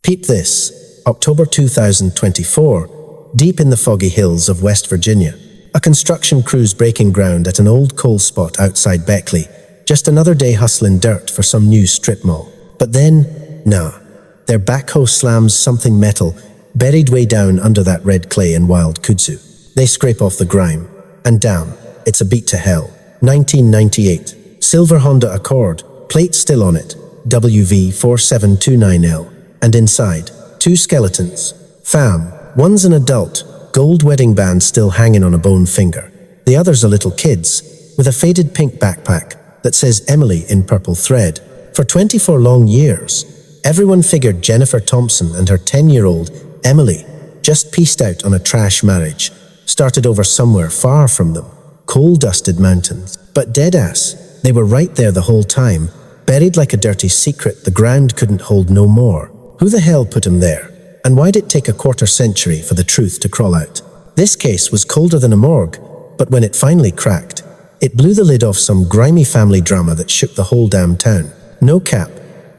Peep this, October 2024, deep in the foggy hills of West Virginia. A construction crew's breaking ground at an old coal spot outside Beckley. Just another day hustling dirt for some new strip mall. But then, nah. Their backhoe slams something metal, buried way down under that red clay and wild kudzu. They scrape off the grime. And damn, it's a beat to hell. 1998. Silver Honda Accord, plate still on it. WV4729L. And inside, 2 skeletons. Fam, one's an adult, gold wedding band still hanging on a bone finger. The other's a little kid's, with a faded pink backpack that says Emily in purple thread. For 24 long years, everyone figured Jennifer Thompson and her 10-year-old, Emily, just pieced out on a trash marriage, started over somewhere far from them, coal-dusted mountains. But deadass, they were right there the whole time, buried like a dirty secret the ground couldn't hold no more. Who the hell put him there? And why'd it take a quarter century for the truth to crawl out? This case was colder than a morgue, but when it finally cracked, it blew the lid off some grimy family drama that shook the whole damn town. No cap,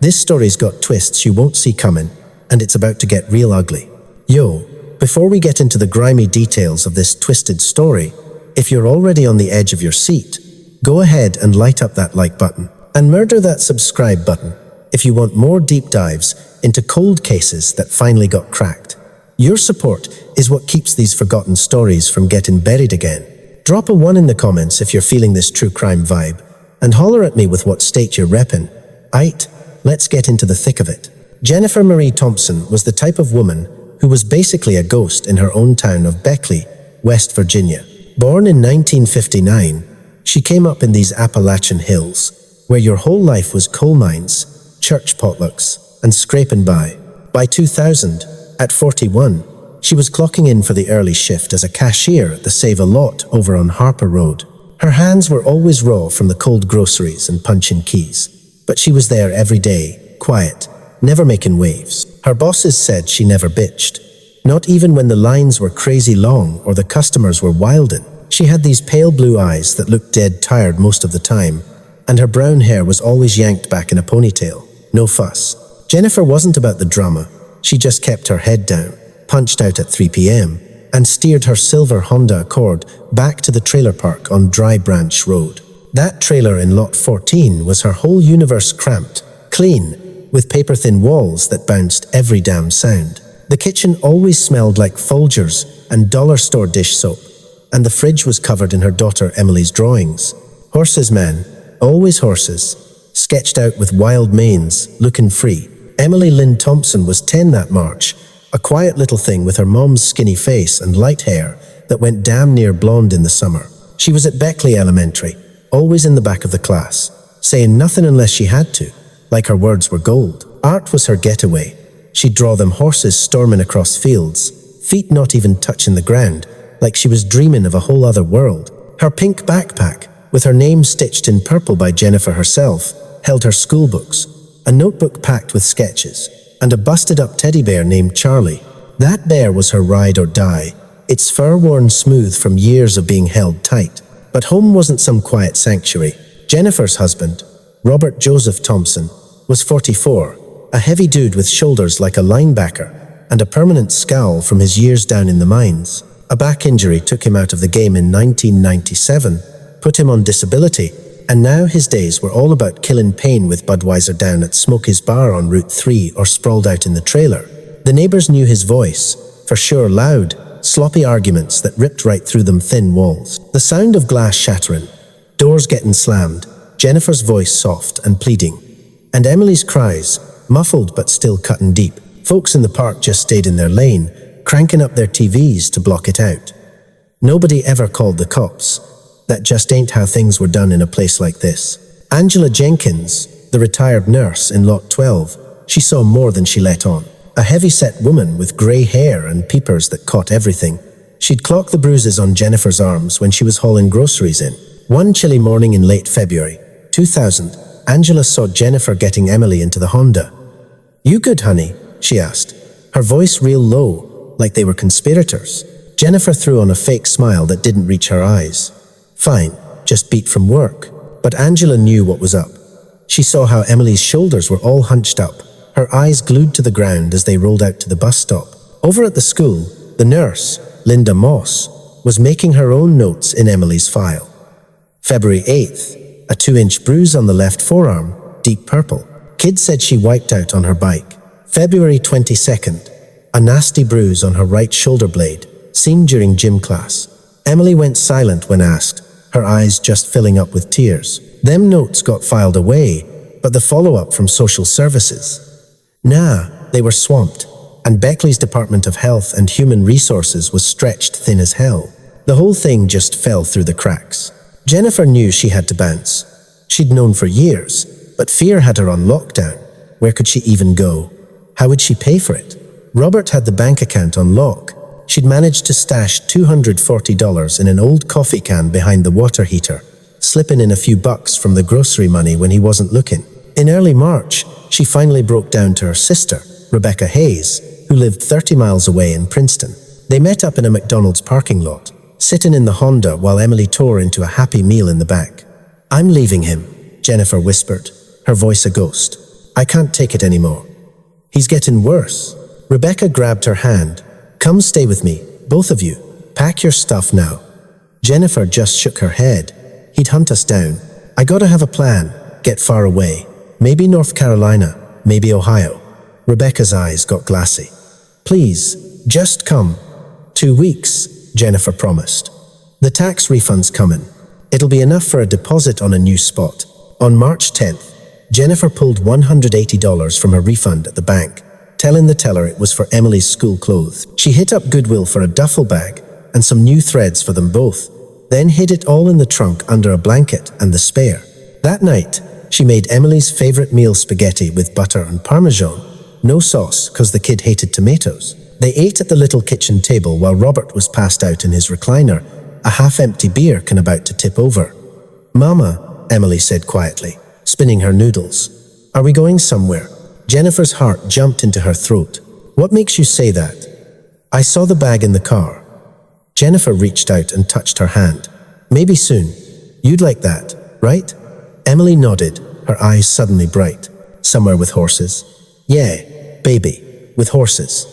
this story's got twists you won't see coming, and it's about to get real ugly. Yo, before we get into the grimy details of this twisted story, if you're already on the edge of your seat, go ahead and light up that like button, and murder that subscribe button if you want more deep dives into cold cases that finally got cracked. Your support is what keeps these forgotten stories from getting buried again. Drop a 1 in the comments if you're feeling this true crime vibe, and holler at me with what state you're reppin'. Aight, let's get into the thick of it. Jennifer Marie Thompson was the type of woman who was basically a ghost in her own town of Beckley, West Virginia. Born in 1959, she came up in these Appalachian hills, where your whole life was coal mines, church potlucks, and scraping by. By 2000, at 41, she was clocking in for the early shift as a cashier at the Save-A-Lot over on Harper Road. Her hands were always raw from the cold groceries and punching keys, but she was there every day, quiet, never making waves. Her bosses said she never bitched, not even when the lines were crazy long or the customers were wildin'. She had these pale blue eyes that looked dead tired most of the time, and her brown hair was always yanked back in a ponytail. No fuss. Jennifer wasn't about the drama. She just kept her head down, punched out at 3 p.m., and steered her silver Honda Accord back to the trailer park on Dry Branch Road. That trailer in lot 14 was her whole universe, cramped, clean, with paper-thin walls that bounced every damn sound. The kitchen always smelled like Folgers and dollar store dish soap, and the fridge was covered in her daughter Emily's drawings. Horses, man, always horses, sketched out with wild manes, looking free. Emily Lynn Thompson was 10 that March, a quiet little thing with her mom's skinny face and light hair that went damn near blonde in the summer. She was at Beckley Elementary, always in the back of the class, saying nothing unless she had to, like her words were gold. Art was her getaway. She'd draw them horses storming across fields, feet not even touching the ground, like she was dreaming of a whole other world. Her pink backpack, with her name stitched in purple by Jennifer herself, held her school books, a notebook packed with sketches, and a busted-up teddy bear named Charlie. That bear was her ride or die, its fur worn smooth from years of being held tight. But home wasn't some quiet sanctuary. Jennifer's husband, Robert Joseph Thompson, was 44, a heavy dude with shoulders like a linebacker and a permanent scowl from his years down in the mines. A back injury took him out of the game in 1997, put him on disability, and now his days were all about killing pain with Budweiser down at Smokey's Bar on Route 3 or sprawled out in the trailer. The neighbors knew his voice, for sure loud, sloppy arguments that ripped right through them thin walls. The sound of glass shattering, doors getting slammed, Jennifer's voice soft and pleading, and Emily's cries, muffled but still cutting deep. Folks in the park just stayed in their lane, cranking up their TVs to block it out. Nobody ever called the cops. That just ain't how things were done in a place like this. Angela Jenkins, the retired nurse in Lot 12, she saw more than she let on. A heavy-set woman with grey hair and peepers that caught everything. She'd clock the bruises on Jennifer's arms when she was hauling groceries in. One chilly morning in late February, 2000, Angela saw Jennifer getting Emily into the Honda. "You good, honey?" she asked, her voice real low, like they were conspirators. Jennifer threw on a fake smile that didn't reach her eyes. Fine, just beat from work. But Angela knew what was up. She saw how Emily's shoulders were all hunched up, her eyes glued to the ground as they rolled out to the bus stop. Over at the school, the nurse, Linda Moss, was making her own notes in Emily's file. February 8th, a 2-inch bruise on the left forearm, deep purple. Kid said she wiped out on her bike. February 22nd, a nasty bruise on her right shoulder blade, seen during gym class. Emily went silent when asked, her eyes just filling up with tears. Them notes got filed away, but the follow-up from social services? Nah, they were swamped, and Beckley's Department of Health and Human Resources was stretched thin as hell. The whole thing just fell through the cracks. Jennifer knew she had to bounce. She'd known for years, but fear had her on lockdown. Where could she even go? How would she pay for it? Robert had the bank account on lock. She'd managed to stash $240 in an old coffee can behind the water heater, slipping in a few bucks from the grocery money when he wasn't looking. In early March, she finally broke down to her sister, Rebecca Hayes, who lived 30 miles away in Princeton. They met up in a McDonald's parking lot, sitting in the Honda while Emily tore into a Happy Meal in the back. "I'm leaving him," Jennifer whispered, her voice a ghost. "I can't take it anymore. He's getting worse." Rebecca grabbed her hand. "Come stay with me, both of you. Pack your stuff now." Jennifer just shook her head. "He'd hunt us down. I gotta have a plan. Get far away. Maybe North Carolina, maybe Ohio." Rebecca's eyes got glassy. "Please, just come." 2 weeks, Jennifer promised. "The tax refund's coming. It'll be enough for a deposit on a new spot." On March 10th, Jennifer pulled $180 from her refund at the bank, telling the teller it was for Emily's school clothes. She hit up Goodwill for a duffel bag and some new threads for them both, then hid it all in the trunk under a blanket and the spare. That night, she made Emily's favorite meal, spaghetti with butter and Parmesan. No sauce, cause the kid hated tomatoes. They ate at the little kitchen table while Robert was passed out in his recliner, a half-empty beer can about to tip over. "Mama," Emily said quietly, spinning her noodles. "Are we going somewhere?" Jennifer's heart jumped into her throat. "What makes you say that?" "I saw the bag in the car." Jennifer reached out and touched her hand. "Maybe soon. You'd like that, right?" Emily nodded, her eyes suddenly bright. "Somewhere with horses?" "Yeah, baby, with horses."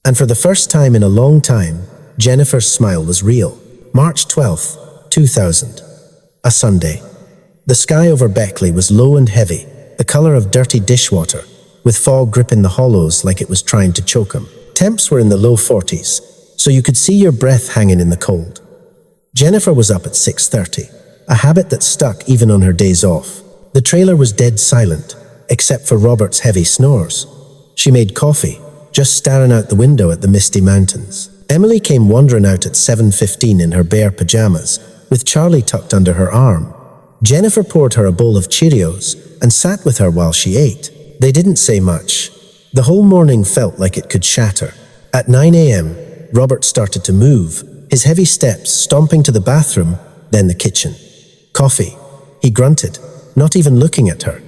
And for the first time in a long time, Jennifer's smile was real. March 12th, 2000. A Sunday. The sky over Beckley was low and heavy, the color of dirty dishwater, with fog gripping the hollows like it was trying to choke them. Temps were in the low 40s, so you could see your breath hanging in the cold. Jennifer was up at 6:30, a habit that stuck even on her days off. The trailer was dead silent, except for Robert's heavy snores. She made coffee, just staring out the window at the misty mountains. Emily came wandering out at 7:15 in her bare pajamas, with Charlie tucked under her arm. Jennifer poured her a bowl of Cheerios and sat with her while she ate. They didn't say much. The whole morning felt like it could shatter. At 9 a.m., Robert started to move, his heavy steps stomping to the bathroom, then the kitchen. "Coffee," he grunted, not even looking at her.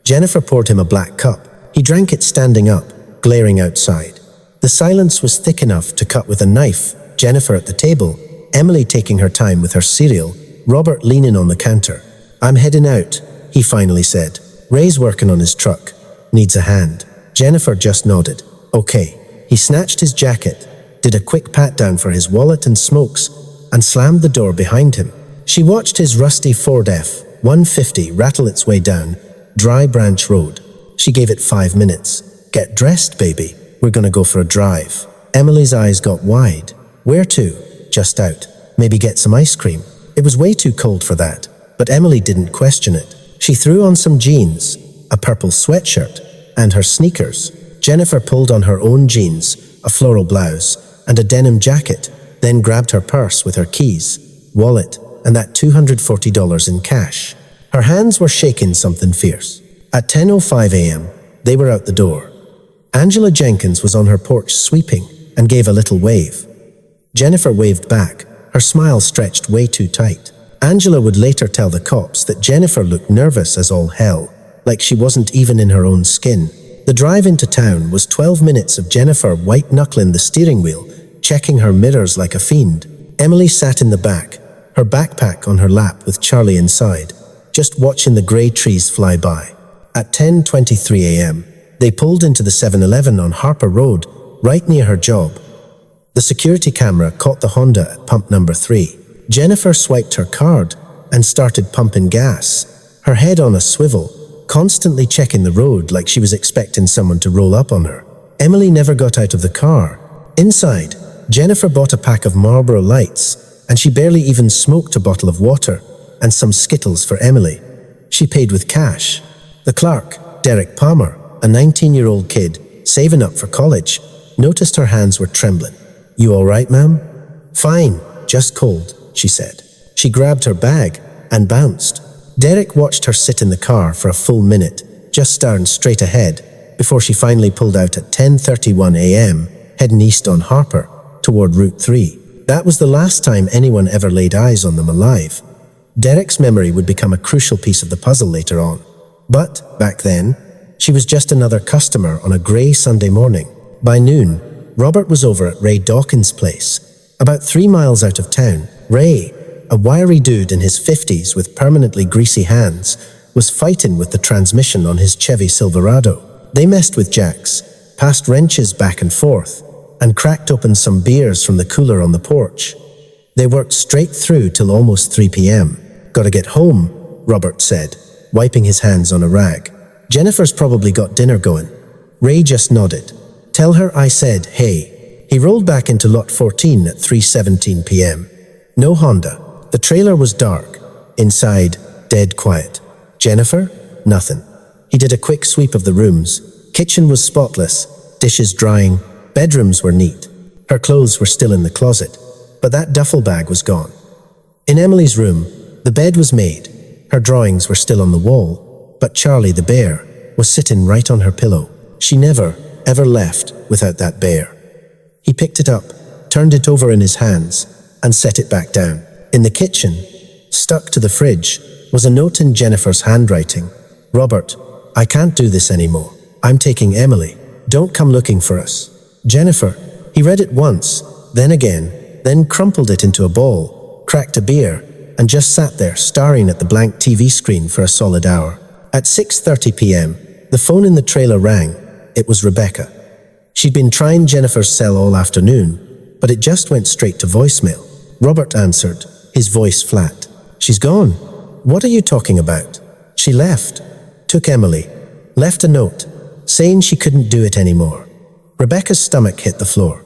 Jennifer poured him a black cup. He drank it standing up, glaring outside. The silence was thick enough to cut with a knife, Jennifer at the table, Emily taking her time with her cereal, Robert leaning on the counter. "I'm heading out," he finally said. "Ray's working on his truck. Needs a hand." Jennifer just nodded. "Okay." He snatched his jacket, did a quick pat-down for his wallet and smokes, and slammed the door behind him. She watched his rusty Ford F-150 rattle its way down Dry Branch Road. She gave it 5 minutes. "Get dressed, baby. We're gonna go for a drive." Emily's eyes got wide. "Where to?" "Just out. Maybe get some ice cream." It was way too cold for that, but Emily didn't question it. She threw on some jeans, a purple sweatshirt, and her sneakers. Jennifer pulled on her own jeans, a floral blouse, and a denim jacket, then grabbed her purse with her keys, wallet, and that $240 in cash. Her hands were shaking something fierce. At 10:05 a.m., they were out the door. Angela Jenkins was on her porch sweeping and gave a little wave. Jennifer waved back, her smile stretched way too tight. Angela would later tell the cops that Jennifer looked nervous as all hell, like she wasn't even in her own skin. The drive into town was 12 minutes of Jennifer white-knuckling the steering wheel, checking her mirrors like a fiend. Emily sat in the back, her backpack on her lap with Charlie inside, just watching the grey trees fly by. At 10:23 a.m., They pulled into the 7-Eleven on Harper Road, right near her job. The security camera caught the Honda at pump number 3. Jennifer swiped her card and started pumping gas, her head on a swivel, constantly checking the road like she was expecting someone to roll up on her. Emily never got out of the car. Inside, Jennifer bought a pack of Marlboro Lights, and she barely even smoked a bottle of water and some Skittles for Emily. She paid with cash. The clerk, Derek Palmer, a 19-year-old kid saving up for college, noticed her hands were trembling. "You all right, ma'am?" "Fine, just cold," she said. She grabbed her bag and bounced. Derek watched her sit in the car for a full minute, just staring straight ahead, before she finally pulled out at 10:31 a.m., heading east on Harper, toward Route 3. That was the last time anyone ever laid eyes on them alive. Derek's memory would become a crucial piece of the puzzle later on. But, back then, she was just another customer on a grey Sunday morning. By noon, Robert was over at Ray Dawkins' place, about 3 miles out of town. Ray, a wiry dude in his 50s with permanently greasy hands, was fighting with the transmission on his Chevy Silverado. They messed with jacks, passed wrenches back and forth, and cracked open some beers from the cooler on the porch. They worked straight through till almost 3 p.m. "Gotta get home," Robert said, wiping his hands on a rag. "Jennifer's probably got dinner going." Ray just nodded. "Tell her I said, hey." He rolled back into Lot 14 at 3:17 p.m. No Honda. The trailer was dark. Inside, dead quiet. Jennifer? Nothing. He did a quick sweep of the rooms. Kitchen was spotless, dishes drying, bedrooms were neat. Her clothes were still in the closet, but that duffel bag was gone. In Emily's room, the bed was made. Her drawings were still on the wall, but Charlie the bear was sitting right on her pillow. She never, ever left without that bear. He picked it up, turned it over in his hands, and set it back down. In the kitchen, stuck to the fridge, was a note in Jennifer's handwriting. "Robert, I can't do this anymore. I'm taking Emily. Don't come looking for us. Jennifer." He read it once, then again, then crumpled it into a ball, cracked a beer, and just sat there staring at the blank TV screen for a solid hour. At 6:30 p.m., the phone in the trailer rang. It was Rebecca. She'd been trying Jennifer's cell all afternoon, but it just went straight to voicemail. Robert answered, his voice flat. "She's gone." "What are you talking about?" "She left. Took Emily. Left a note, saying she couldn't do it anymore." Rebecca's stomach hit the floor.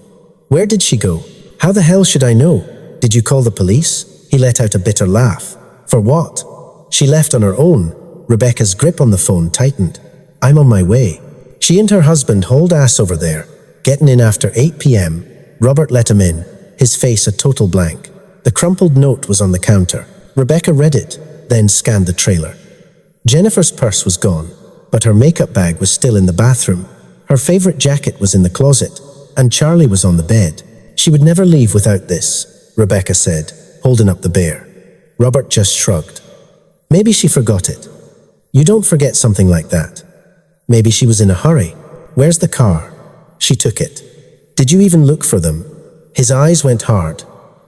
"Where did she go? How the hell should I know? Did you call the police?" He let out a bitter laugh. "For what?" "She left on her own." Rebecca's grip on the phone tightened. "I'm on my way. She and her husband hauled ass over there, getting in after 8 p.m. Robert let him in, his face a total blank. The crumpled note was on the counter. Rebecca read it, then scanned the trailer. Jennifer's purse was gone, but her makeup bag was still in the bathroom. Her favorite jacket was in the closet, and Charlie was on the bed. "She would never leave without this," Rebecca said, holding up the bear. Robert just shrugged. "Maybe she forgot it." "You don't forget something like that." "Maybe she was in a hurry." "Where's the car?" "She took it." "Did you even look for them?" His eyes went hard.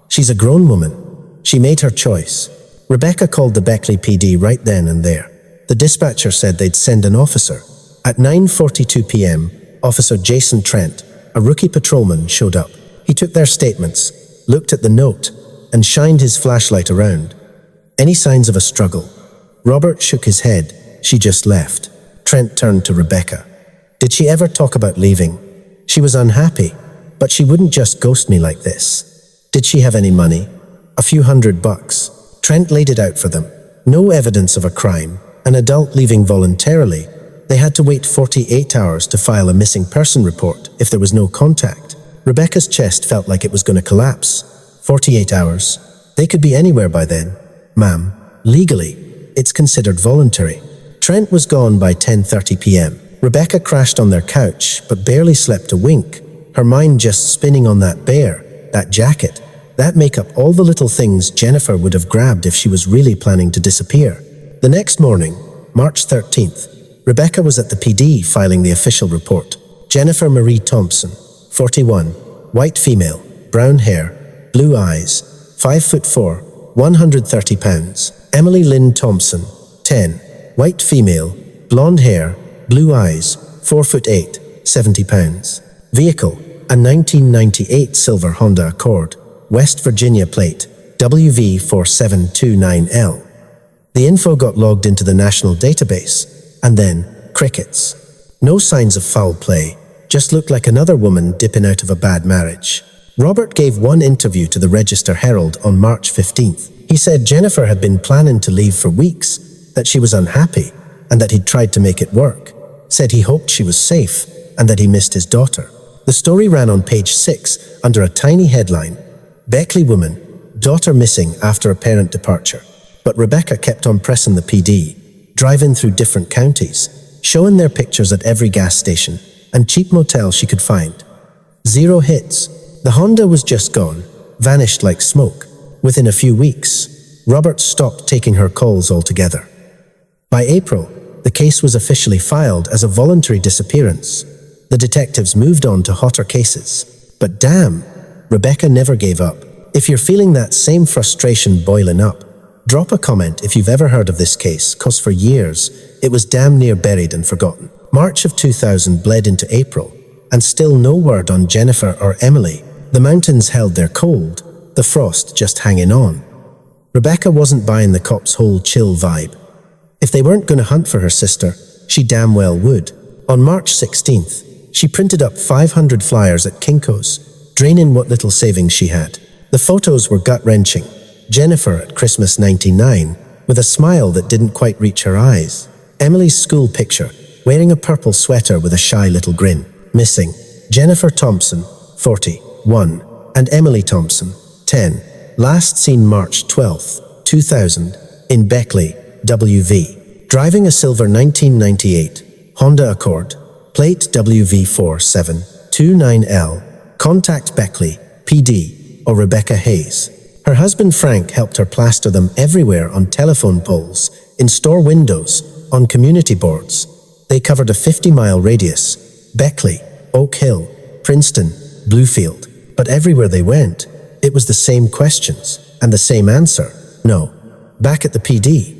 "She's a grown woman. She made her choice." Rebecca called the Beckley PD right then and there. The dispatcher said they'd send an officer. At 9:42 p.m., Officer Jason Trent, a rookie patrolman, showed up. He took their statements, looked at the note, and shined his flashlight around. "Any signs of a struggle?" Robert shook his head. "She just left." Trent turned to Rebecca. "Did she ever talk about leaving?" "She was unhappy, but she wouldn't just ghost me like this." "Did she have any money?" "A few $100. Trent laid it out for them. No evidence of a crime. An adult leaving voluntarily. They had to wait 48 hours to file a missing person report if there was no contact. Rebecca's chest felt like it was going to collapse. 48 hours. They could be anywhere by then. "Ma'am, legally, it's considered voluntary." Trent was gone by 10:30 p.m. Rebecca crashed on their couch, but barely slept a wink, her mind just spinning on that bear, that jacket, that makeup, all the little things Jennifer would have grabbed if she was really planning to disappear. The next morning, March 13th, Rebecca was at the PD filing the official report. Jennifer Marie Thompson, 41, white female, brown hair, blue eyes, 5'4", 130 pounds. Emily Lynn Thompson, 10, white female, blonde hair, blue eyes, 4'8", 70 pounds. Vehicle, a 1998 silver Honda Accord, West Virginia plate, WV4729L. The info got logged into the national database, and then crickets. No signs of foul play, just looked like another woman dipping out of a bad marriage. Robert gave one interview to the Register Herald on March 15th. He said Jennifer had been planning to leave for weeks, that she was unhappy, and that he'd tried to make it work. Said he hoped she was safe, and that he missed his daughter. The story ran on page 6 under a tiny headline, Beckley woman, daughter missing after a parent departure. But Rebecca kept on pressing the PD, driving through different counties, showing their pictures at every gas station and cheap motel she could find. 0 hits. The Honda was just gone, vanished like smoke. Within a few weeks, Robert stopped taking her calls altogether. By April, the case was officially filed as a voluntary disappearance. The detectives moved on to hotter cases. But damn, Rebecca never gave up. If you're feeling that same frustration boiling up, drop a comment if you've ever heard of this case, cause for years, it was damn near buried and forgotten. March of 2000 bled into April, and still no word on Jennifer or Emily. The mountains held their cold, the frost just hanging on. Rebecca wasn't buying the cops' whole chill vibe. If they weren't going to hunt for her sister, she damn well would. On March 16th, she printed up 500 flyers at Kinko's, draining what little savings she had. The photos were gut-wrenching. Jennifer at Christmas '99, with a smile that didn't quite reach her eyes. Emily's school picture, wearing a purple sweater with a shy little grin. Missing, Jennifer Thompson, 41, and Emily Thompson, 10. Last seen March 12, 2000, in Beckley, WV. Driving a silver 1998 Honda Accord, plate WV4729L. Contact Beckley, PD, or Rebecca Hayes. Her husband Frank helped her plaster them everywhere on telephone poles, in store windows, on community boards. They covered a 50-mile radius: Beckley, Oak Hill, Princeton, Bluefield. But everywhere they went, it was the same questions, and the same answer: no. Back at the PD,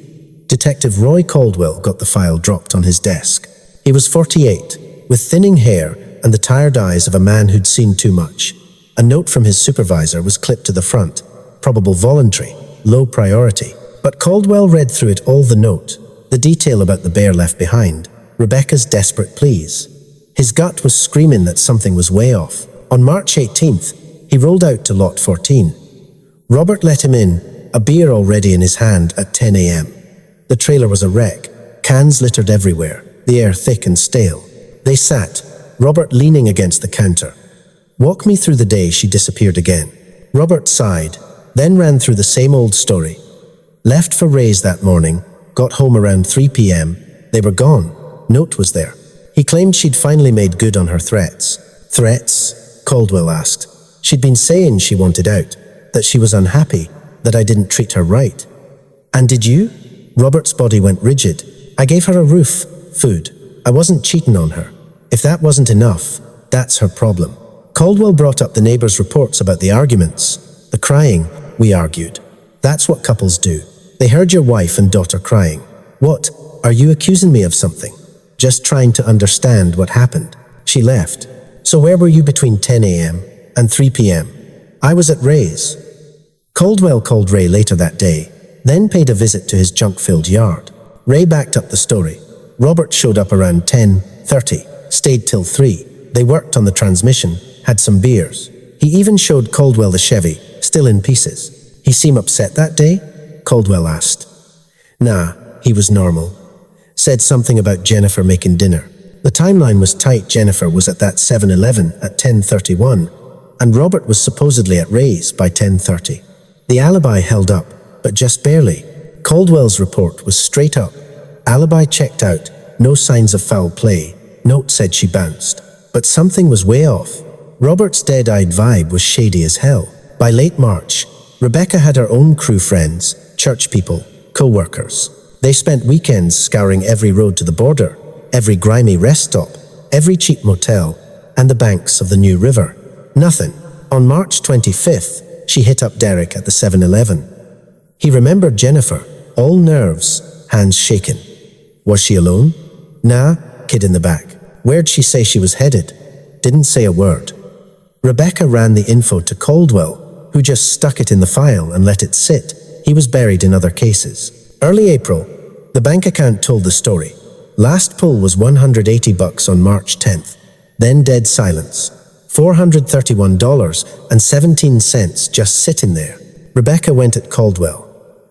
Detective Roy Caldwell got the file dropped on his desk. He was 48, with thinning hair and the tired eyes of a man who'd seen too much. A note from his supervisor was clipped to the front: probable voluntary, low priority. But Caldwell read through it all: the note, the detail about the bear left behind, Rebecca's desperate pleas. His gut was screaming that something was way off. On March 18th, he rolled out to lot 14. Robert let him in, a beer already in his hand at 10 a.m. The trailer was a wreck, cans littered everywhere, the air thick and stale. They sat, Robert leaning against the counter. Walk me through the day she disappeared again. Robert sighed, then ran through the same old story. Left for Ray's that morning, got home around 3 p.m. They were gone. Note was there. He claimed she'd finally made good on her threats. Threats? Caldwell asked. She'd been saying she wanted out, that she was unhappy, that I didn't treat her right. And did you? Robert's body went rigid. I gave her a roof, food. I wasn't cheating on her. If that wasn't enough, that's her problem. Caldwell brought up the neighbors' reports about the arguments. The crying, we argued. That's what couples do. They heard your wife and daughter crying. What? Are you accusing me of something? Just trying to understand what happened. She left. So where were you between 10 a.m. and 3 p.m.? I was at Ray's. Caldwell called Ray later that day, then paid a visit to his junk-filled yard. Ray backed up the story. Robert showed up around 10:30, stayed till 3. They worked on the transmission, had some beers. He even showed Caldwell the Chevy, still in pieces. He seemed upset that day? Caldwell asked. Nah, he was normal. Said something about Jennifer making dinner. The timeline was tight. Jennifer was at that 7-Eleven at 10:31, and Robert was supposedly at Ray's by 10:30. The alibi held up, but just barely. Caldwell's report was straight up. Alibi checked out, no signs of foul play. Note said she bounced. But something was way off. Robert's dead-eyed vibe was shady as hell. By late March, Rebecca had her own crew friends, church people, co-workers. They spent weekends scouring every road to the border, every grimy rest stop, every cheap motel, and the banks of the New River. Nothing. On March 25th, she hit up Derek at the 7-Eleven. He remembered Jennifer, all nerves, hands shaking. Was she alone? Nah, kid in the back. Where'd she say she was headed? Didn't say a word. Rebecca ran the info to Caldwell, who just stuck it in the file and let it sit. He was buried in other cases. Early April, the bank account told the story. Last pull was $180 on March 10th. Then dead silence. $431.17 just sitting there. Rebecca went at Caldwell.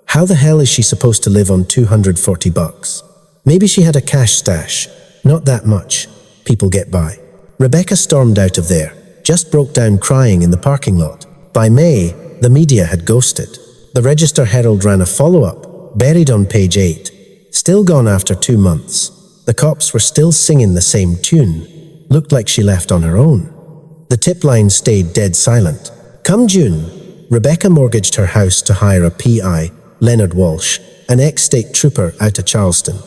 How the hell is she supposed to live on $240? Maybe she had a cash stash. Not that much. People get by. Rebecca stormed out of there, just broke down crying in the parking lot. By May, the media had ghosted. The Register Herald ran a follow-up, buried on page 8. Still gone after 2 months. The cops were still singing the same tune. Looked like she left on her own. The tip line stayed dead silent. Come June, Rebecca mortgaged her house to hire a PI, Leonard Walsh, an ex-state trooper out of Charleston.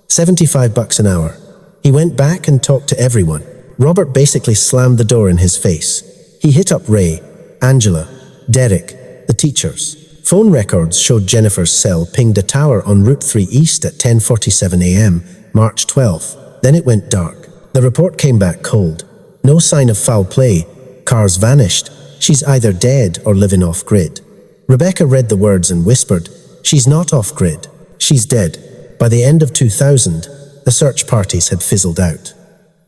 $75 an hour. He went back and talked to everyone. Robert basically slammed the door in his face. He hit up Ray, Angela, Derek, the teachers. Phone records showed Jennifer's cell pinged a tower on Route 3 East at 10:47 a.m., March 12th. Then it went dark. The report came back cold. No sign of foul play. Cars vanished. She's either dead or living off-grid. Rebecca read the words and whispered, "She's not off-grid. She's dead." By the end of 2000, the search parties had fizzled out.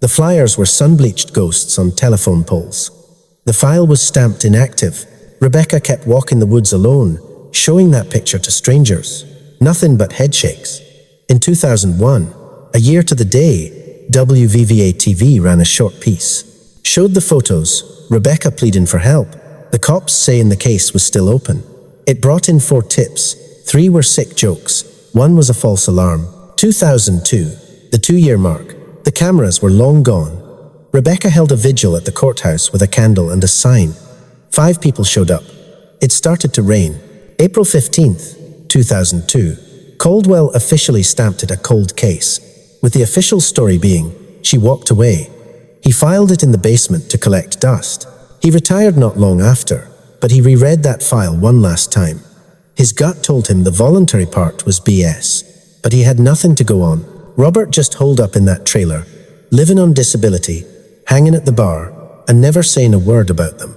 The flyers were sun-bleached ghosts on telephone poles. The file was stamped inactive. Rebecca kept walking the woods alone, showing that picture to strangers. Nothing but headshakes. In 2001, a year to the day, WVVA-TV ran a short piece. Showed the photos, Rebecca pleading for help. The cops saying the case was still open. It brought in 4 tips. 3 were sick jokes. 1 was a false alarm. 2002, the 2-year mark. The cameras were long gone. Rebecca held a vigil at the courthouse with a candle and a sign. 5 people showed up. It started to rain. April 15th, 2002, Caldwell officially stamped it a cold case, with the official story being, she walked away. He filed it in the basement to collect dust. He retired not long after, but he reread that file one last time. His gut told him the voluntary part was BS, but he had nothing to go on. Robert just holed up in that trailer, living on disability, hanging at the bar, and never saying a word about them.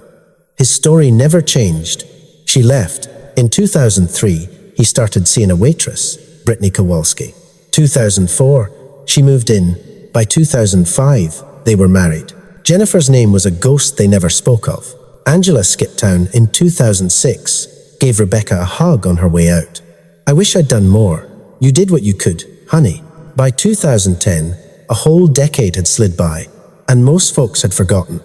His story never changed. She left. In 2003, he started seeing a waitress, Brittany Kowalski. 2004, she moved in. By 2005, they were married. Jennifer's name was a ghost they never spoke of. Angela skipped town in 2006, gave Rebecca a hug on her way out. "I wish I'd done more. You did what you could, honey." By 2010, a whole decade had slid by, and most folks had forgotten.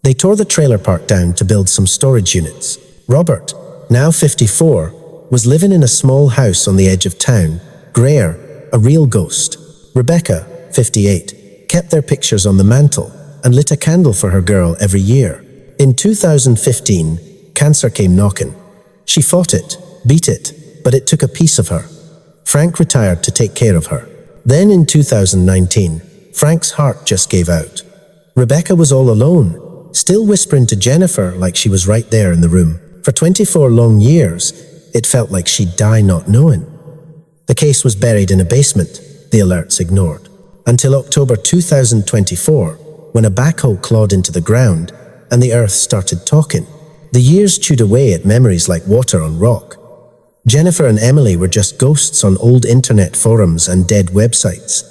They tore the trailer park down to build some storage units. Robert, now 54, was living in a small house on the edge of town. Greer, a real ghost. Rebecca, 58, kept their pictures on the mantle and lit a candle for her girl every year. In 2015, cancer came knocking. She fought it, beat it, but it took a piece of her. Frank retired to take care of her. Then in 2019, Frank's heart just gave out. Rebecca was all alone, still whispering to Jennifer like she was right there in the room. For 24 long years, it felt like she'd die not knowing. The case was buried in a basement, the alerts ignored. Until October 2024, when a backhoe clawed into the ground and the earth started talking. The years chewed away at memories like water on rock. Jennifer and Emily were just ghosts on old internet forums and dead websites.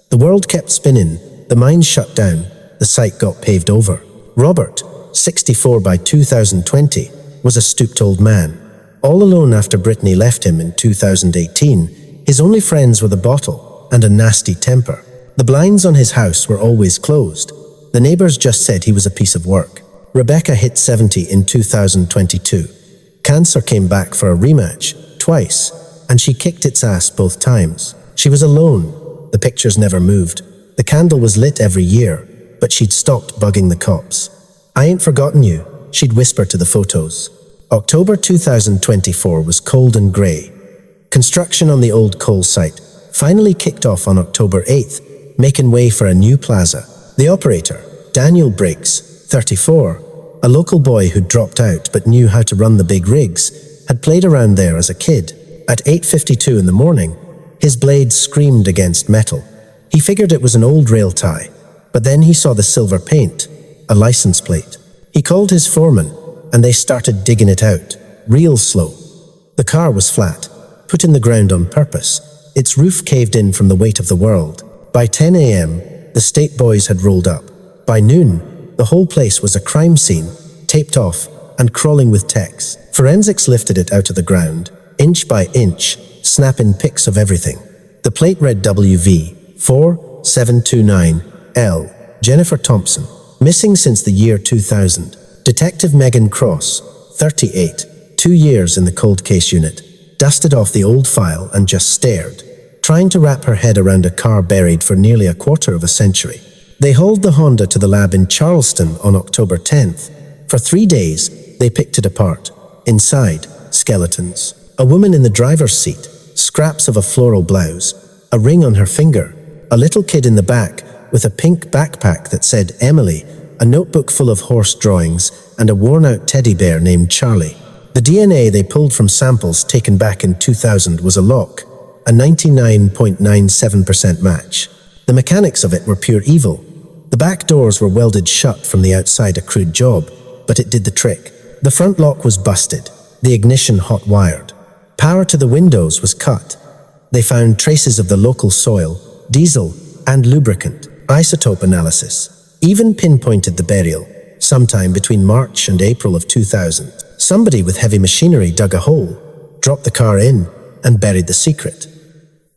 The world kept spinning, the mines shut down, the site got paved over. Robert, 64 by 2020, was a stooped old man. All alone after Brittany left him in 2018, his only friends were the bottle and a nasty temper. The blinds on his house were always closed. The neighbors just said he was a piece of work. Rebecca hit 70 in 2022. Cancer came back for a rematch, twice, and she kicked its ass both times. She was alone. The pictures never moved. The candle was lit every year, but she'd stopped bugging the cops. "I ain't forgotten you," she'd whisper to the photos. October 2024 was cold and grey. Construction on the old coal site finally kicked off on October 8th, making way for a new plaza. The operator, Daniel Briggs, 34, a local boy who'd dropped out but knew how to run the big rigs, had played around there as a kid. At 8:52 in the morning, his blade screamed against metal. He figured it was an old rail tie. But then he saw the silver paint, a license plate. He called his foreman, and they started digging it out, real slow. The car was flat, put in the ground on purpose. Its roof caved in from the weight of the world. By 10 a.m., the state boys had rolled up. By noon, the whole place was a crime scene, taped off and crawling with techs. Forensics lifted it out of the ground, inch by inch, snapping pics of everything. The plate read WV4729L, Jennifer Thompson, missing since the year 2000. Detective Megan Cross, 38, 2 years in the cold case unit, dusted off the old file and just stared, trying to wrap her head around a car buried for nearly a quarter of a century. They hauled the Honda to the lab in Charleston on October 10th. For 3 days, they picked it apart. Inside, skeletons. A woman in the driver's seat, scraps of a floral blouse, a ring on her finger, a little kid in the back with a pink backpack that said Emily, a notebook full of horse drawings, and a worn-out teddy bear named Charlie. The DNA they pulled from samples taken back in 2000 was a lock, a 99.97% match. The mechanics of it were pure evil. The back doors were welded shut from the outside, a crude job, but it did the trick. The front lock was busted, the ignition hot-wired. Power to the windows was cut. They found traces of the local soil, diesel, and lubricant. Isotope analysis even pinpointed the burial, sometime between March and April of 2000. Somebody with heavy machinery dug a hole, dropped the car in, and buried the secret.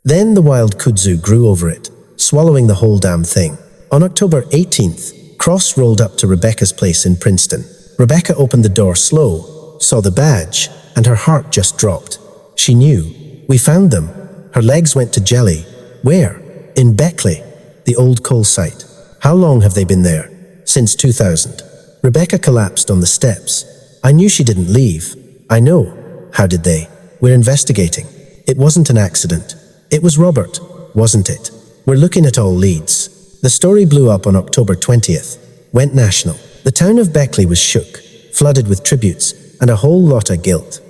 Then the wild kudzu grew over it, swallowing the whole damn thing. On October 18th, Cross rolled up to Rebecca's place in Princeton. Rebecca opened the door slow, saw the badge, and her heart just dropped. She knew. We found them. Her legs went to jelly. Where? In Beckley, the old coal site. How long have they been there? Since 2000. Rebecca collapsed on the steps. I knew she didn't leave. I know. How did they? We're investigating. It wasn't an accident. It was Robert, wasn't it? We're looking at all leads. The story blew up on October 20th. Went national. The town of Beckley was shook, flooded with tributes, and a whole lot of guilt.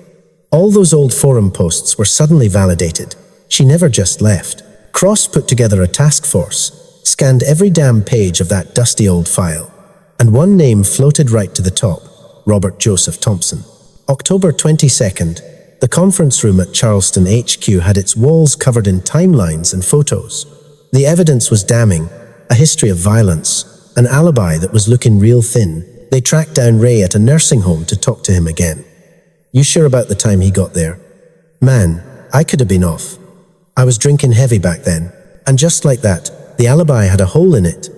All those old forum posts were suddenly validated. She never just left. Cross put together a task force, scanned every damn page of that dusty old file, and one name floated right to the top: Robert Joseph Thompson. October 22nd, the conference room at Charleston HQ had its walls covered in timelines and photos. The evidence was damning: a history of violence, an alibi that was looking real thin. They tracked down Ray at a nursing home to talk to him again. You sure about the time he got there? Man, I could have been off. I was drinking heavy back then. And just like that, the alibi had a hole in it.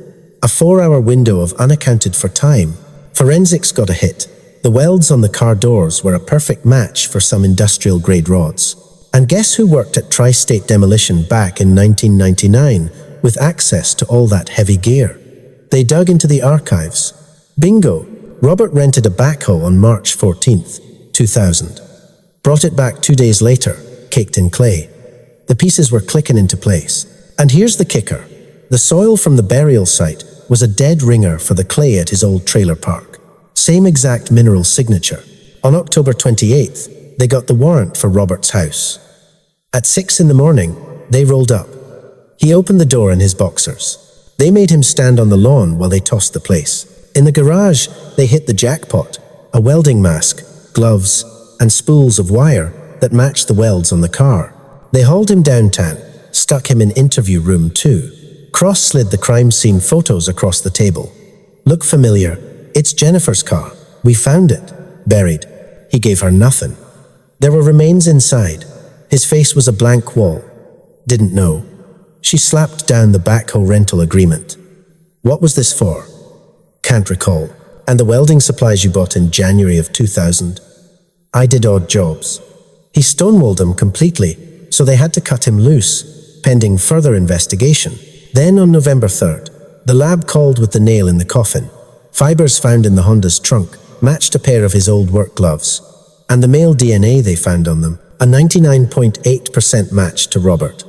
A 4-hour window of unaccounted for time. Forensics got a hit. The welds on the car doors were a perfect match for some industrial-grade rods. And guess who worked at Tri-State Demolition back in 1999 with access to all that heavy gear? They dug into the archives. Bingo! Robert rented a backhoe on March 14th, 2000. Brought it back 2 days later, caked in clay. The pieces were clicking into place. And here's the kicker. The soil from the burial site was a dead ringer for the clay at his old trailer park. Same exact mineral signature. On October 28th, they got the warrant for Robert's house. At 6 in the morning, they rolled up. He opened the door in his boxers. They made him stand on the lawn while they tossed the place. In the garage, they hit the jackpot: a welding mask, gloves, and spools of wire that matched the welds on the car. They hauled him downtown, stuck him in interview room 2. Cross slid the crime scene photos across the table. Look familiar? It's Jennifer's car. We found it. Buried. He gave her nothing. There were remains inside. His face was a blank wall. Didn't know. She slapped down the backhoe rental agreement. What was this for? Can't recall. And the welding supplies you bought in January of 2000? I did odd jobs. He stonewalled them completely, so they had to cut him loose, pending further investigation. Then on November 3rd, the lab called with the nail in the coffin. Fibers found in the Honda's trunk matched a pair of his old work gloves, and the male DNA they found on them, a 99.8% match to Robert.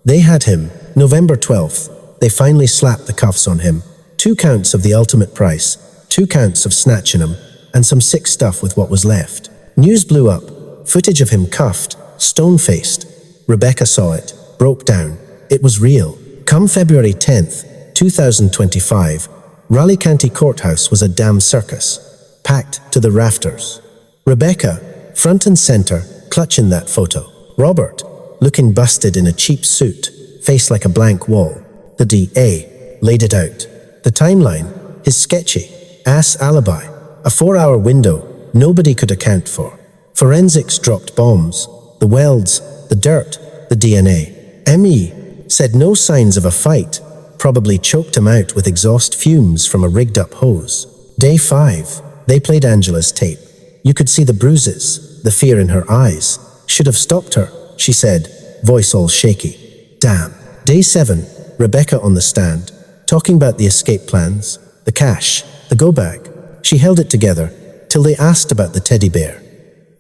They had him. November 12th, they finally slapped the cuffs on him. 2 counts of the ultimate price, 2 counts of snatching him, and some sick stuff with what was left. News blew up. Footage of him cuffed, stone-faced. Rebecca saw it, broke down. It was real. Come February 10th, 2025, Raleigh County Courthouse was a damn circus, packed to the rafters. Rebecca, front and center, clutching that photo. Robert, looking busted in a cheap suit, face like a blank wall. The DA laid it out. The timeline, his sketchy ass alibi, a 4-hour window nobody could account for. Forensics dropped bombs, the welds, the dirt, the DNA. ME said no signs of a fight, probably choked him out with exhaust fumes from a rigged-up hose. Day 5, they played Angela's tape. You could see the bruises, the fear in her eyes. Should have stopped her, she said, voice all shaky. Damn. Day 7, Rebecca on the stand, talking about the escape plans, the cash, the go bag. She held it together till they asked about the teddy bear.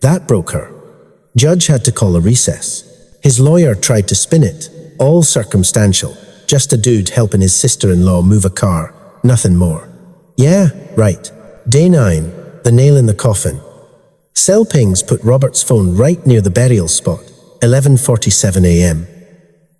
That broke her. Judge had to call a recess. His lawyer tried to spin it, all circumstantial, just a dude helping his sister-in-law move a car, nothing more. Yeah, right. Day 9, the nail in the coffin. Cell pings put Robert's phone right near the burial spot, 11:47 a.m.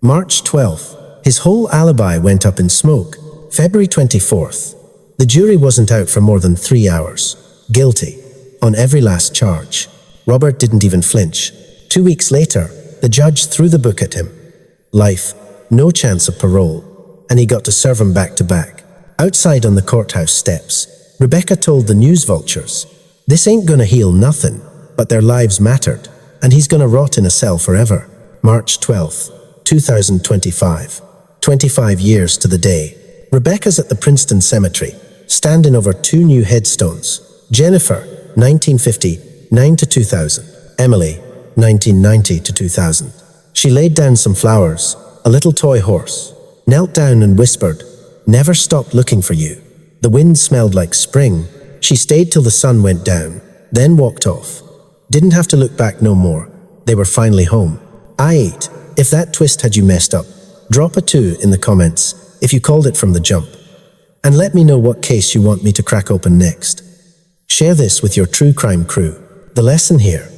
March 12th, his whole alibi went up in smoke. February 24th, the jury wasn't out for more than 3 hours. Guilty, on every last charge. Robert didn't even flinch. 2 weeks later, the judge threw the book at him. Life, no chance of parole, and he got to serve him back to back. Outside on the courthouse steps, Rebecca told the news vultures, "This ain't gonna heal nothing, but their lives mattered, and he's gonna rot in a cell forever." March 12th, 2025. 25 years to the day. Rebecca's at the Princeton Cemetery, standing over 2 new headstones. Jennifer, 1959 to 2000. Emily, 1990 to 2000. She laid down some flowers, a little toy horse, knelt down and whispered, "Never stopped looking for you." The wind smelled like spring. She stayed till the sun went down, then walked off. Didn't have to look back no more. They were finally home. I8, if that twist had you messed up, drop a 2 in the comments if you called it from the jump. And let me know what case you want me to crack open next. Share this with your true crime crew. The lesson here: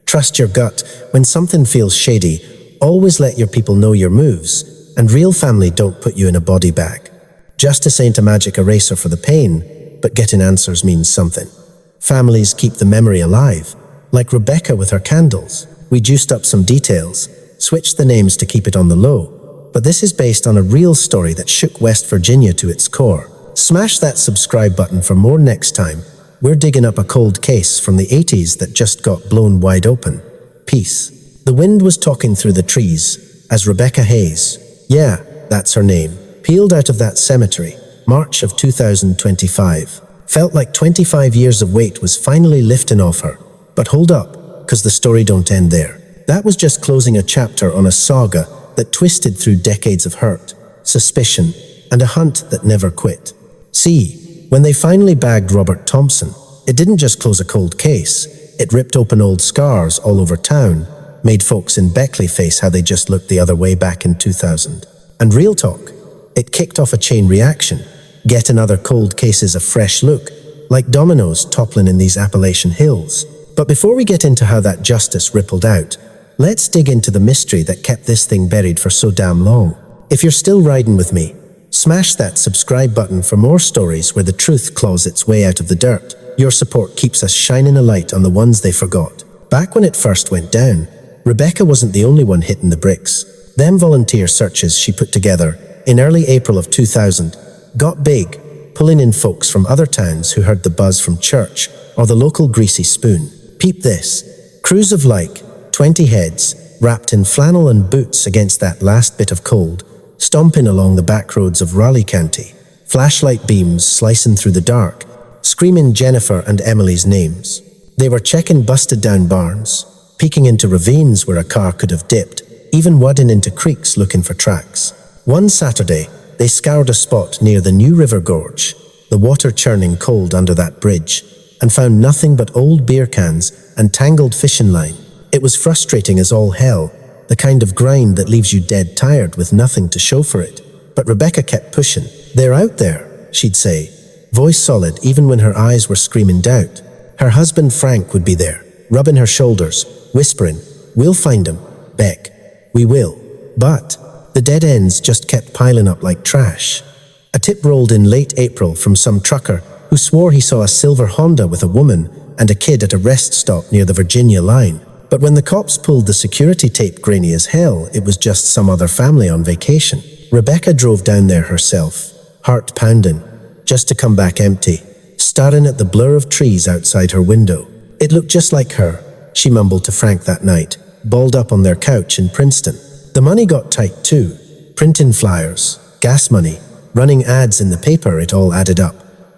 trust your gut. When something feels shady, always let your people know your moves, and real family don't put you in a body bag. Justice ain't a magic eraser for the pain, but getting answers means something. Families keep the memory alive, like Rebecca with her candles. We juiced up some details, switched the names to keep it on the low, but this is based on a real story that shook West Virginia to its core. Smash that subscribe button for more next time. We're digging up a cold case from the 80s that just got blown wide open. Peace. The wind was talking through the trees as Rebecca Hayes, yeah, that's her name, peeled out of that cemetery, March of 2025. Felt like 25 years of weight was finally lifting off her. But hold up, 'cause the story don't end there. That was just closing a chapter on a saga that twisted through decades of hurt, suspicion, and a hunt that never quit. See, when they finally bagged Robert Thompson, it didn't just close a cold case, it ripped open old scars all over town, made folks in Beckley face how they just looked the other way back in 2000. And real talk, it kicked off a chain reaction, getting other cold cases a fresh look, like dominoes toppling in these Appalachian hills. But before we get into how that justice rippled out, let's dig into the mystery that kept this thing buried for so damn long. If you're still riding with me, smash that subscribe button for more stories where the truth claws its way out of the dirt. Your support keeps us shining a light on the ones they forgot. Back when it first went down, Rebecca wasn't the only one hitting the bricks. Them volunteer searches she put together in early April of 2000 got big, pulling in folks from other towns who heard the buzz from church or the local greasy spoon. Peep this. Crews of like 20 heads, wrapped in flannel and boots against that last bit of cold, stomping along the back roads of Raleigh County, flashlight beams slicing through the dark, screaming Jennifer and Emily's names. They were checking busted down barns, peeking into ravines where a car could have dipped, even wading into creeks looking for tracks. One Saturday, they scoured a spot near the New River Gorge, the water churning cold under that bridge, and found nothing but old beer cans and tangled fishing line. It was frustrating as all hell, the kind of grind that leaves you dead tired with nothing to show for it. But Rebecca kept pushing. "They're out there," she'd say, voice solid even when her eyes were screaming doubt. Her husband Frank would be there, rubbing her shoulders, whispering, "We'll find him, Beck, we will." But the dead ends just kept piling up like trash. A tip rolled in late April from some trucker who swore he saw a silver Honda with a woman and a kid at a rest stop near the Virginia line. But when the cops pulled the security tape grainy as hell, it was just some other family on vacation. Rebecca drove down there herself, heart pounding, just to come back empty, staring at the blur of trees outside her window. It looked just like her, she mumbled to Frank that night, balled up on their couch in Princeton. The money got tight too. Printing flyers, gas money, running ads in the paper, it all added up.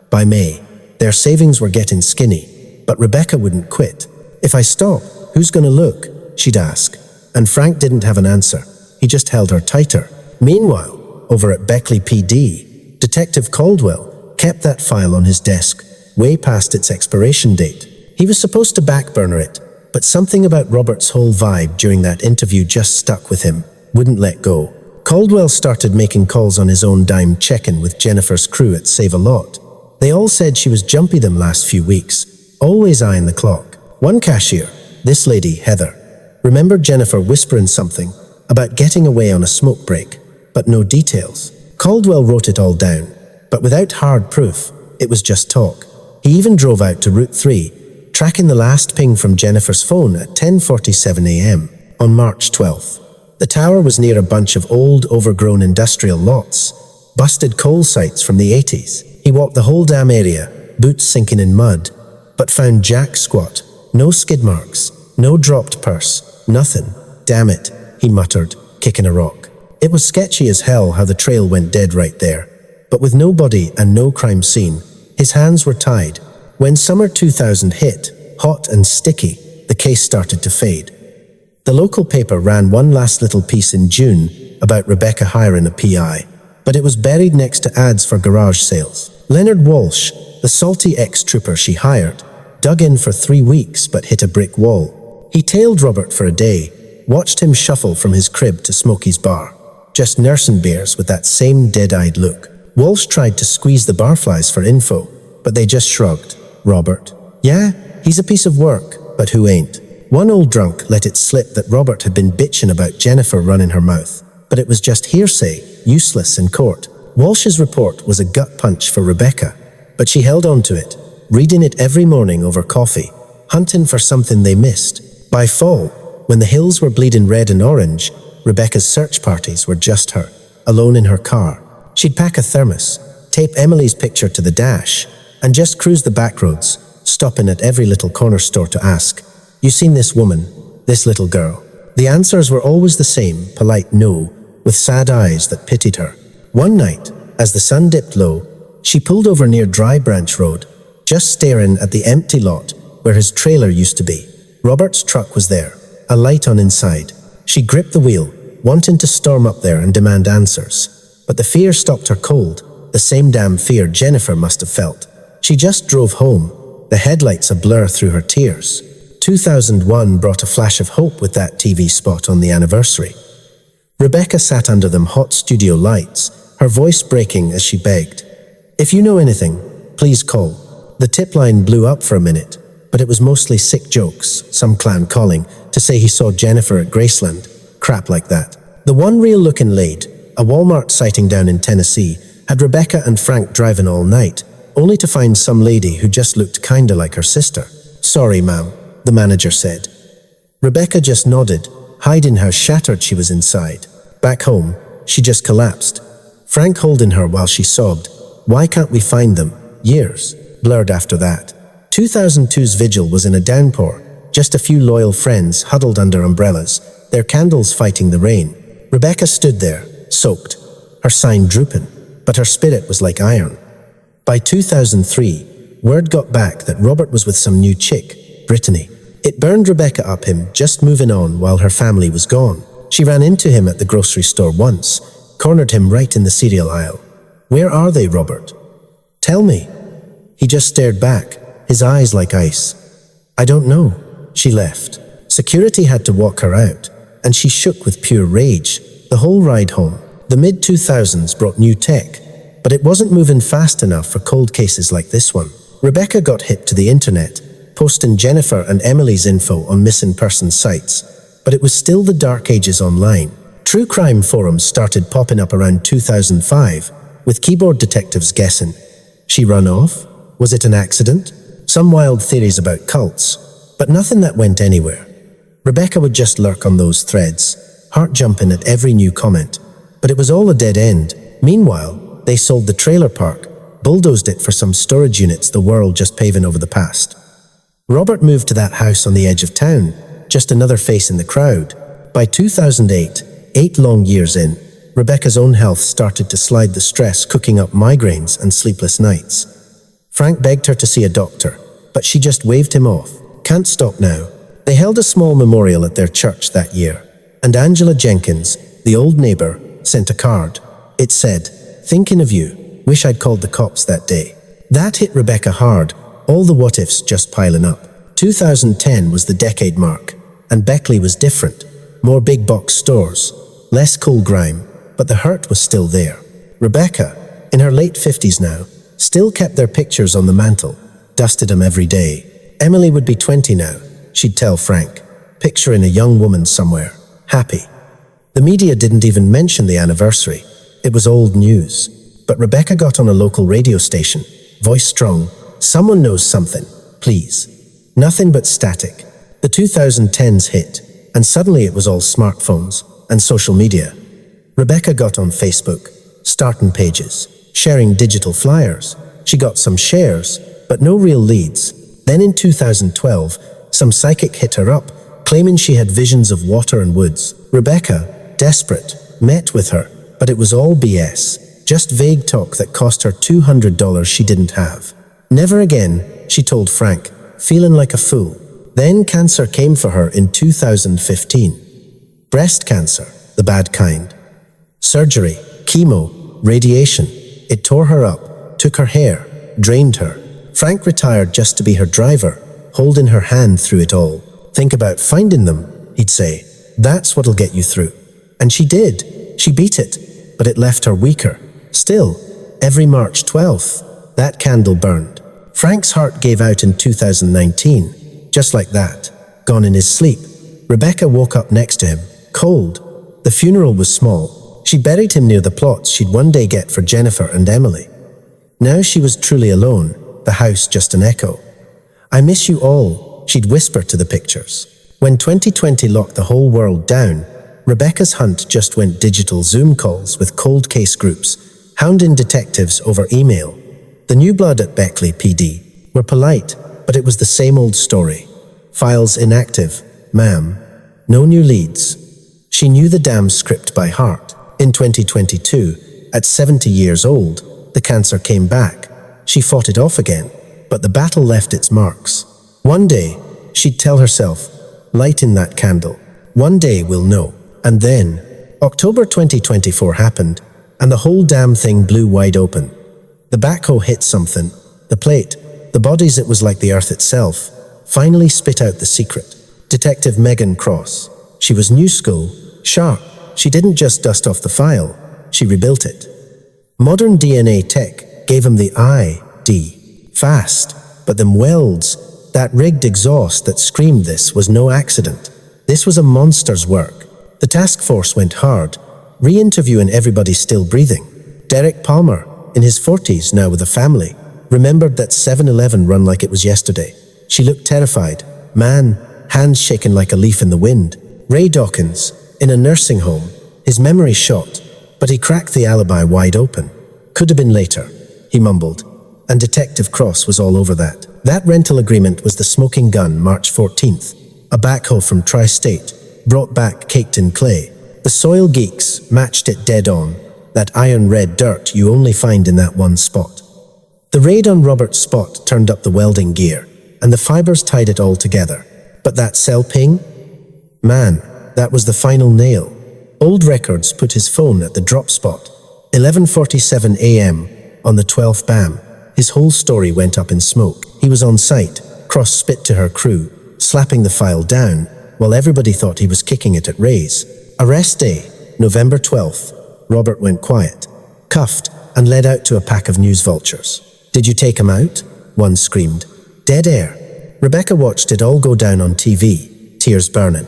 By May, their savings were getting skinny, but Rebecca wouldn't quit. If I stop, who's gonna look? She'd ask. And Frank didn't have an answer. He just held her tighter. Meanwhile, over at Beckley PD, Detective Caldwell kept that file on his desk, way past its expiration date. He was supposed to backburner it, but something about Robert's whole vibe during that interview just stuck with him, wouldn't let go. Caldwell started making calls on his own dime, checking with Jennifer's crew at Save a Lot. They all said she was jumpy them last few weeks, always eyeing the clock. One cashier, this lady, Heather, remembered Jennifer whispering something about getting away on a smoke break, but no details. Caldwell wrote it all down, but without hard proof, it was just talk. He even drove out to Route 3, tracking the last ping from Jennifer's phone at 10:47 a.m. on March 12th. The tower was near a bunch of old, overgrown industrial lots, busted coal sites from the 80s. He walked the whole damn area, boots sinking in mud, but found jack squat. No skid marks, no dropped purse, nothing. Damn it, he muttered, kicking a rock. It was sketchy as hell how the trail went dead right there. But with no body and no crime scene, his hands were tied. When summer 2000 hit, hot and sticky, the case started to fade. The local paper ran one last little piece in June about Rebecca hiring a PI, but it was buried next to ads for garage sales. Leonard Walsh, the salty ex-trooper she hired, dug in for 3 weeks but hit a brick wall. He tailed Robert for a day, watched him shuffle from his crib to Smokey's bar, just nursing beers with that same dead-eyed look. Walsh tried to squeeze the barflies for info, but they just shrugged. Robert? Yeah, he's a piece of work, but who ain't? One old drunk let it slip that Robert had been bitching about Jennifer running her mouth, but it was just hearsay, useless in court. Walsh's report was a gut punch for Rebecca, but she held on to it, reading it every morning over coffee, hunting for something they missed. By fall, when the hills were bleeding red and orange, Rebecca's search parties were just her, alone in her car. She'd pack a thermos, tape Emily's picture to the dash, and just cruise the back roads, stopping at every little corner store to ask, "You seen this woman, this little girl?" The answers were always the same, polite no, with sad eyes that pitied her. One night, as the sun dipped low, she pulled over near Dry Branch Road, just staring at the empty lot where his trailer used to be. Robert's truck was there, a light on inside. She gripped the wheel, wanting to storm up there and demand answers. But the fear stopped her cold, the same damn fear Jennifer must have felt. She just drove home, the headlights a blur through her tears. 2001 brought a flash of hope with that TV spot on the anniversary. Rebecca sat under them hot studio lights, her voice breaking as she begged, "If you know anything, please call." The tip line blew up for a minute, but it was mostly sick jokes, some clown calling to say he saw Jennifer at Graceland, crap like that. The one real looking late, a Walmart sighting down in Tennessee, had Rebecca and Frank driving all night, only to find some lady who just looked kinda like her sister. "Sorry, ma'am," the manager said. Rebecca just nodded, hiding how shattered she was inside. Back home, she just collapsed. Frank holding her while she sobbed, "Why can't we find them?" Years blurred after that. 2002's vigil was in a downpour, just a few loyal friends huddled under umbrellas, their candles fighting the rain. Rebecca stood there, soaked, her sign drooping, but her spirit was like iron. By 2003, word got back that Robert was with some new chick, Brittany. It burned Rebecca up, him just moving on while her family was gone. She ran into him at the grocery store once, cornered him right in the cereal aisle. "Where are they, Robert? Tell me." He just stared back, his eyes like ice. "I don't know." She left. Security had to walk her out, and she shook with pure rage, the whole ride home. The mid-2000s brought new tech, but it wasn't moving fast enough for cold cases like this one. Rebecca got hip to the internet, posting Jennifer and Emily's info on missing person sites, but it was still the dark ages online. True crime forums started popping up around 2005, with keyboard detectives guessing. She run off? Was it an accident? Some wild theories about cults, but nothing that went anywhere. Rebecca would just lurk on those threads, heart jumping at every new comment, but it was all a dead end. Meanwhile, they sold the trailer park, bulldozed it for some storage units the world just paving over the past. Robert moved to that house on the edge of town, just another face in the crowd. By 2008, 8 long years in, Rebecca's own health started to slide, the stress cooking up migraines and sleepless nights. Frank begged her to see a doctor, but she just waved him off. Can't stop now. They held a small memorial at their church that year, and Angela Jenkins, the old neighbor, sent a card. It said, "Thinking of you. Wish I'd called the cops that day." That hit Rebecca hard, all the what-ifs just piling up. 2010 was the decade mark, and Beckley was different. More big-box stores, less cool grime, but the hurt was still there. Rebecca, in her late 50s now, still kept their pictures on the mantle, dusted them every day. Emily would be 20 now, she'd tell Frank, picturing a young woman somewhere, happy. The media didn't even mention the anniversary. It was old news. But Rebecca got on a local radio station, voice strong. "Someone knows something, please." Nothing but static. The 2010s hit, and suddenly it was all smartphones and social media. Rebecca got on Facebook, starting pages, sharing digital flyers. She got some shares, but no real leads. Then in 2012, some psychic hit her up, claiming she had visions of water and woods. Rebecca, desperate, met with her, but it was all BS. Just vague talk that cost her $200 she didn't have. Never again, she told Frank, feeling like a fool. Then cancer came for her in 2015. Breast cancer, the bad kind. Surgery, chemo, radiation. It tore her up, took her hair, drained her. Frank retired just to be her driver, holding her hand through it all. "Think about finding them," he'd say. "That's what'll get you through." And she did. She beat it, but it left her weaker. Still, every March 12th, that candle burned. Frank's heart gave out in 2019, just like that, gone in his sleep. Rebecca woke up next to him, cold. The funeral was small. She buried him near the plots she'd one day get for Jennifer and Emily. Now she was truly alone, the house just an echo. "I miss you all," she'd whisper to the pictures. When 2020 locked the whole world down, Rebecca's hunt just went digital Zoom calls with cold case groups, hounding detectives over email. The new blood at Beckley PD were polite, but it was the same old story. "Files inactive, ma'am. No new leads." She knew the damn script by heart. In 2022, at 70 years old, the cancer came back. She fought it off again, but the battle left its marks. One day, she'd tell herself, "Lighting that candle. One day we'll know." And then, October 2024 happened, and the whole damn thing blew wide open. The backhoe hit something, the plate, the bodies, it was like the earth itself, finally spit out the secret. Detective Megan Cross. She was new school, sharp. She didn't just dust off the file, she rebuilt it. Modern DNA tech gave him the ID. Fast, but them welds, that rigged exhaust that screamed this was no accident. This was a monster's work. The task force went hard, re-interviewing everybody still breathing. Derek Palmer, in his 40s now with a family, remembered that 7-Eleven run like it was yesterday. She looked terrified. Man, hands shaking like a leaf in the wind. Ray Dawkins, in a nursing home, his memory shot, but he cracked the alibi wide open. "Could have been later," he mumbled, and Detective Cross was all over that. That rental agreement was the smoking gun, March 14th. A backhoe from Tri-State, brought back caked in clay. The soil geeks matched it dead on, that iron red dirt you only find in that one spot. The raid on Robert's spot turned up the welding gear, and the fibers tied it all together. But that cell ping? Man, that was the final nail. Old records put his phone at the drop spot. 11:47 a.m. on the 12th BAM. His whole story went up in smoke. He was on site. Cross spit to her crew, slapping the file down, while everybody thought he was kicking it at Ray's. Arrest day, November 12th. Robert went quiet, cuffed, and led out to a pack of news vultures. "Did you take him out?" one screamed. Dead air. Rebecca watched it all go down on TV, tears burning.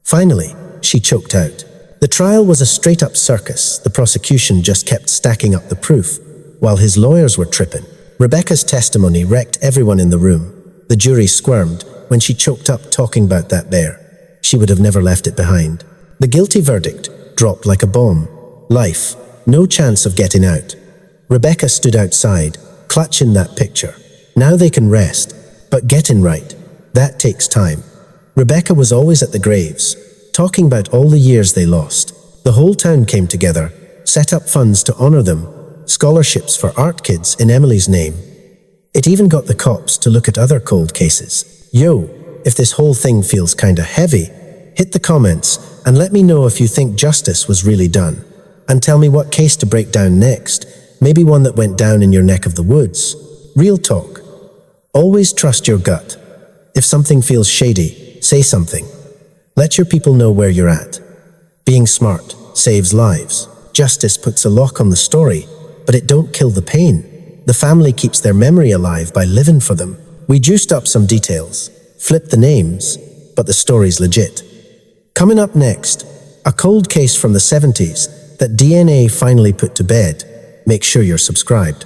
Finally, she choked out, The trial was a straight-up circus. The prosecution just kept stacking up the proof, while his lawyers were tripping. Rebecca's testimony wrecked everyone in the room. The jury squirmed when she choked up talking about that bear. She would have never left it behind. The guilty verdict dropped like a bomb. Life, no chance of getting out. Rebecca stood outside, clutching that picture. Now they can rest, but getting right, that takes time. Rebecca was always at the graves, talking about all the years they lost. The whole town came together, set up funds to honor them, scholarships for art kids in Emily's name. It even got the cops to look at other cold cases. Yo, if this whole thing feels kinda heavy, hit the comments and let me know if you think justice was really done. And tell me what case to break down next, maybe one that went down in your neck of the woods. Real talk. Always trust your gut. If something feels shady, say something. Let your people know where you're at. Being smart saves lives. Justice puts a lock on the story, but it don't kill the pain. The family keeps their memory alive by living for them. We juiced up some details, flipped the names, but the story's legit. Coming up next, a cold case from the 70s that DNA finally put to bed. Make sure you're subscribed.